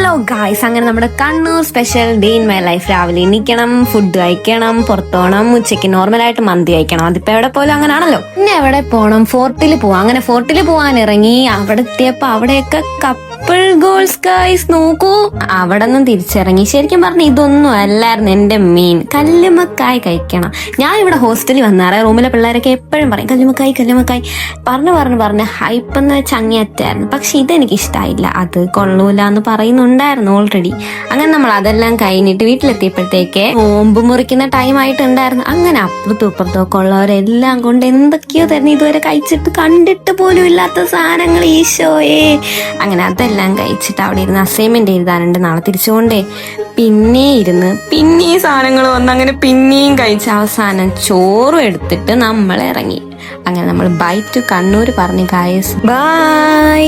Hello guys, അങ്ങനെ നമ്മുടെ Kannur special day in my life. രാവിലെ എണീക്കണം, ഫുഡ് കഴിക്കണം, പുറത്തു പോകണം, ഉച്ചയ്ക്ക് നോർമലായിട്ട് മന്തി കഴിക്കണം. അതിപ്പോ എവിടെ പോലും അങ്ങനാണല്ലോ. പിന്നെ എവിടെ പോകണം? ഫോർട്ടിൽ പോവാം. അങ്ങനെ ഫോർട്ടിൽ പോവാൻ ഇറങ്ങി. അവിടെ എത്തിയപ്പോ അവിടെയൊക്കെ കപ്പിൾ ഗോൾസ് ഗായ്സ്. നോക്കൂ, അവിടെ നിന്നും തിരിച്ചിറങ്ങി. ശരിക്കും പറഞ്ഞ ഇതൊന്നും അല്ലായിരുന്നു എന്റെ മെയിൻ. കല്ലുമ്മക്കായ് കഴിക്കണം. ഞാൻ ഇവിടെ ഹോസ്റ്റലിൽ വന്നാറേ റൂമിലെ പിള്ളേരൊക്കെ എപ്പോഴും പറയും കല്ലുമ്മക്കായ് പറഞ്ഞ് ഹൈപ്പെന്ന് ചങ്ങിയറ്റായിരുന്നു. പക്ഷെ ഇതെനിക്ക് ഇഷ്ടമായില്ല. അത് കൊള്ളൂല എന്ന് പറയുന്നുണ്ടായിരുന്നു ഓൾറെഡി. അങ്ങനെ നമ്മൾ അതെല്ലാം കഴിഞ്ഞിട്ട് വീട്ടിലെത്തിയപ്പോഴത്തേക്ക് നോമ്പ് മുറിക്കുന്ന ടൈം ആയിട്ടുണ്ടായിരുന്നു. അങ്ങനെ അപ്പുറത്തും ഇപ്പുറത്തും ഉള്ളവരെല്ലാം കൊണ്ട് എന്തൊക്കെയോ തന്നെ ഇതുവരെ കഴിച്ചിട്ട് കണ്ടിട്ട് പോലും ഇല്ലാത്ത സാധനങ്ങൾ. ഈശോയെ. അങ്ങനെ അതെല്ലാം കഴിച്ചിട്ട് അവിടെ ഇരുന്ന് അസൈൻമെന്റ് എഴുതാനുണ്ട്, നാളെ തിരിച്ചുകൊണ്ടേ. പിന്നെയും സാധനങ്ങൾ വന്ന് അങ്ങനെ പിന്നെയും കഴിച്ച അവസാനം ചോറും എടുത്തിട്ട് നമ്മൾ ഇറങ്ങി. അങ്ങനെ നമ്മൾ ബൈ ടു കണ്ണൂർ പറഞ്ഞു ഗായ്സ്. ബൈ.